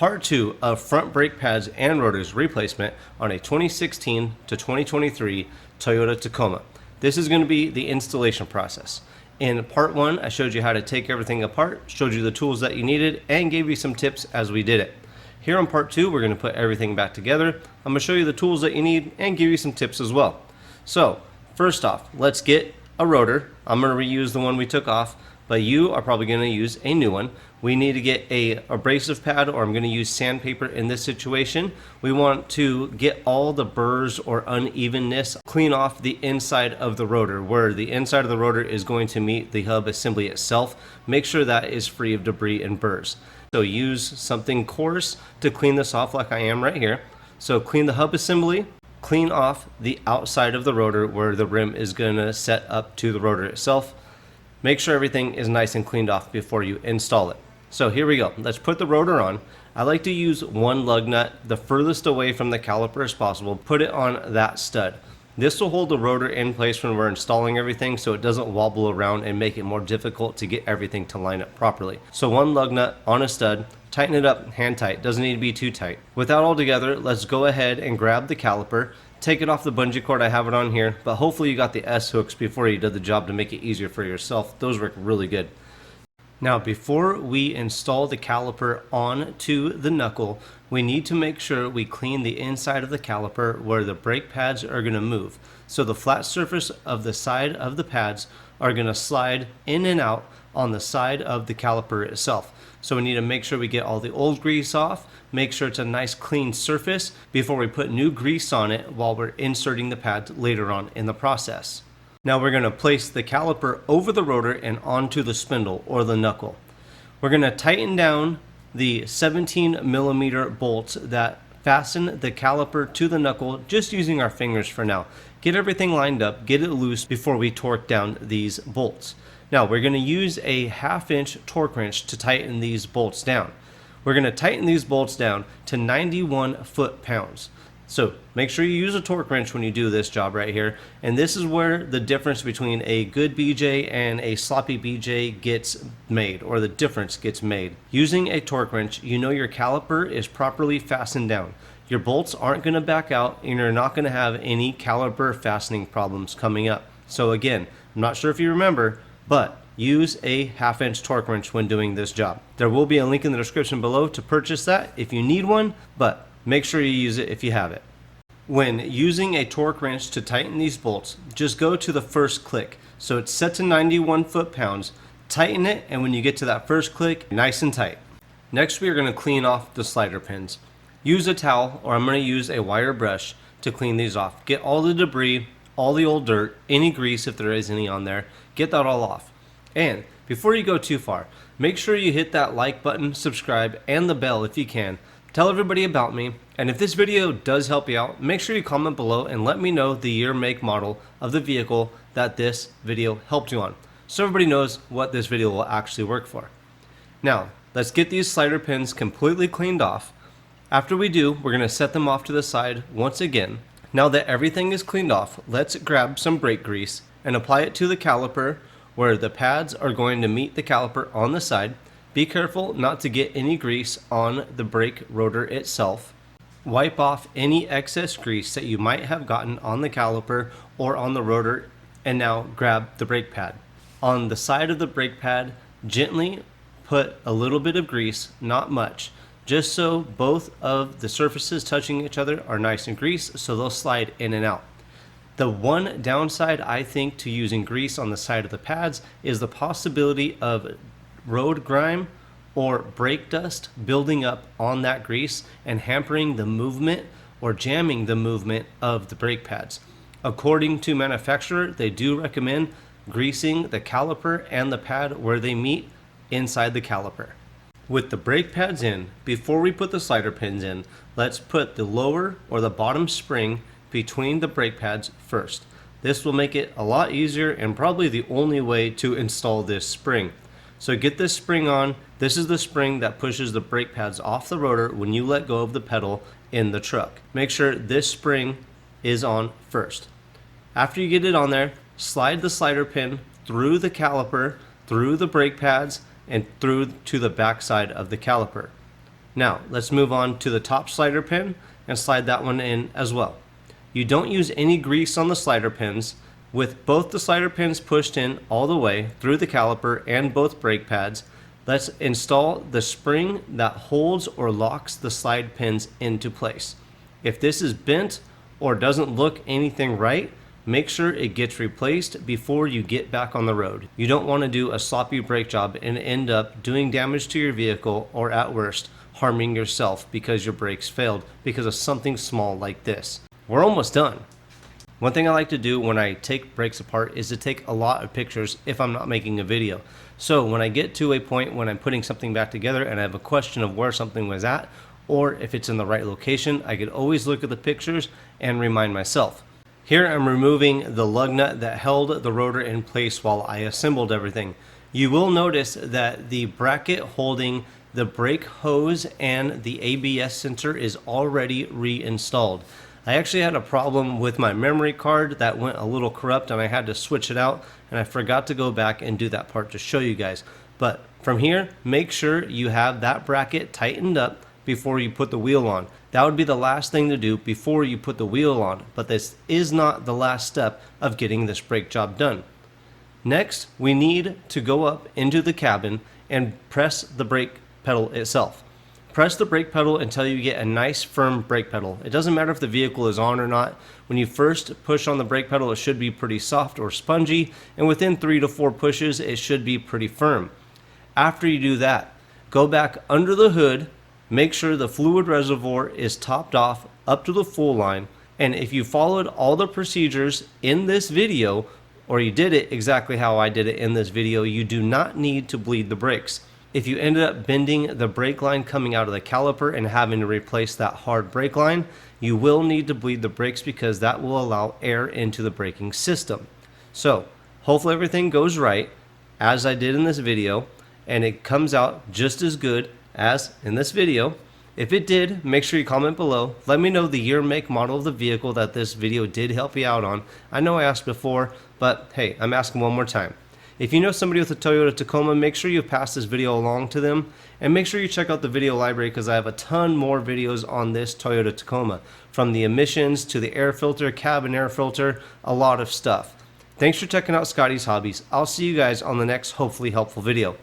part 2 of front brake pads and rotors replacement on a 2016 to 2023 Toyota Tacoma. This is going to be the installation process. In part 1, I showed you how to take everything apart, showed you the tools that you needed, and gave you some tips as we did it. Here on part 2, we're going to put everything back together. I'm going to show you the tools that you need and give you some tips as well. So, first off, let's get a rotor. I'm going to reuse the one we took off, but you are probably going to use a new one. We need to get a abrasive pad, or I'm going to use sandpaper in this situation. We want to get all the burrs or unevenness, clean off the inside of the rotor, where the inside of the rotor is going to meet the hub assembly itself. Make sure that is free of debris and burrs. So use something coarse to clean this off like I am right here. So clean the hub assembly, clean off the outside of the rotor where the rim is going to set up to the rotor itself. Make sure everything is nice and cleaned off before you install it. So here we go. Let's put the rotor on. I like to use one lug nut the furthest away from the caliper as possible. Put it on that stud. This will hold the rotor in place when we're installing everything so it doesn't wobble around and make it more difficult to get everything to line up properly. So one lug nut on a stud, tighten it up hand tight, doesn't need to be too tight. With that all together, let's go ahead and grab the caliper, take it off the bungee cord. I have it on here, but hopefully you got the S hooks before you did the job to make it easier for yourself. Those work really good. Now, before we install the caliper onto the knuckle, we need to make sure we clean the inside of the caliper where the brake pads are going to move. So the flat surface of the side of the pads are going to slide in and out on the side of the caliper itself. So we need to make sure we get all the old grease off, make sure it's a nice clean surface before we put new grease on it while we're inserting the pads later on in the process. Now we're going to place the caliper over the rotor and onto the spindle or the knuckle. We're going to tighten down the 17 millimeter bolts that fasten the caliper to the knuckle just using our fingers for now. Get everything lined up, get it loose before we torque down these bolts. Now we're going to use a 1/2 inch torque wrench to tighten these bolts down. We're going to tighten these bolts down to 91 foot-pounds. So make sure you use a torque wrench when you do this job right here. And this is where the difference between a good BJ and a sloppy BJ gets made, or the difference gets made. Using a torque wrench, you know your caliper is properly fastened down. Your bolts aren't going to back out, and you're not going to have any caliper fastening problems coming up. So again, I'm not sure if you remember, but use a 1/2 inch torque wrench when doing this job. There will be a link in the description below to purchase that if you need one, but make sure you use it if you have it. When using a torque wrench to tighten these bolts, just go to the first click. So it's set to 91 foot-pounds. Tighten it, and when you get to that first click, nice and tight. Next, we are going to clean off the slider pins. Use a towel, or I'm going to use a wire brush to clean these off. Get all the debris, all the old dirt, any grease if there is any on there. Get that all off. And before you go too far, make sure you hit that like button, subscribe, and the bell if you can. Tell everybody about me, and if this video does help you out, make sure you comment below and let me know the year, make, model of the vehicle that this video helped you on, so everybody knows what this video will actually work for. Now, let's get these slider pins completely cleaned off. After we do, we're going to set them off to the side once again. Now that everything is cleaned off, let's grab some brake grease and apply it to the caliper where the pads are going to meet the caliper on the side. Be careful not to get any grease on the brake rotor itself. Wipe off any excess grease that you might have gotten on the caliper or on the rotor, and now grab the brake pad. On the side of the brake pad, gently put a little bit of grease, not much, just so both of the surfaces touching each other are nice and greased so they'll slide in and out. The one downside I think to using grease on the side of the pads is the possibility of road grime or brake dust building up on that grease and hampering the movement or jamming the movement of the brake pads. According to manufacturer, they do recommend greasing the caliper and the pad where they meet inside the caliper. With the brake pads in, before we put the slider pins in, let's put the lower or the bottom spring between the brake pads first. This will make it a lot easier and probably the only way to install this spring. So get this spring on. This is the spring that pushes the brake pads off the rotor when you let go of the pedal in the truck. Make sure this spring is on first. After you get it on there, slide the slider pin through the caliper, through the brake pads, and through to the back side of the caliper. Now let's move on to the top slider pin and slide that one in as well. You don't use any grease on the slider pins. With both the slider pins pushed in all the way through the caliper and both brake pads, let's install the spring that holds or locks the slide pins into place. If this is bent or doesn't look anything right, make sure it gets replaced before you get back on the road. You don't want to do a sloppy brake job and end up doing damage to your vehicle, or at worst, harming yourself because your brakes failed because of something small like this. We're almost done. One thing I like to do when I take brakes apart is to take a lot of pictures if I'm not making a video. So when I get to a point when I'm putting something back together and I have a question of where something was at, or if it's in the right location, I could always look at the pictures and remind myself. Here I'm removing the lug nut that held the rotor in place while I assembled everything. You will notice that the bracket holding the brake hose and the ABS sensor is already reinstalled. I actually had a problem with my memory card that went a little corrupt and I had to switch it out, and I forgot to go back and do that part to show you guys. But from here, make sure you have that bracket tightened up before you put the wheel on. That would be the last thing to do before you put the wheel on, but this is not the last step of getting this brake job done. Next, we need to go up into the cabin and press the brake pedal itself. Press the brake pedal until you get a nice firm brake pedal. It doesn't matter if the vehicle is on or not. When you first push on the brake pedal, it should be pretty soft or spongy, and within 3 to 4 pushes, it should be pretty firm. After you do that, go back under the hood, make sure the fluid reservoir is topped off up to the full line, and if you followed all the procedures in this video, or you did it exactly how I did it in this video, you do not need to bleed the brakes. If you ended up bending the brake line coming out of the caliper and having to replace that hard brake line, you will need to bleed the brakes because that will allow air into the braking system. So hopefully everything goes right as I did in this video and it comes out just as good as in this video. If it did, make sure you comment below. Let me know the year, make, model of the vehicle that this video did help you out on. I know I asked before, but hey, I'm asking one more time. If you know somebody with a Toyota Tacoma, make sure you pass this video along to them, and make sure you check out the video library because I have a ton more videos on this Toyota Tacoma, from the emissions to the air filter, cabin air filter, a lot of stuff. Thanks for checking out Scotty's Hobbies. I'll see you guys on the next hopefully helpful video.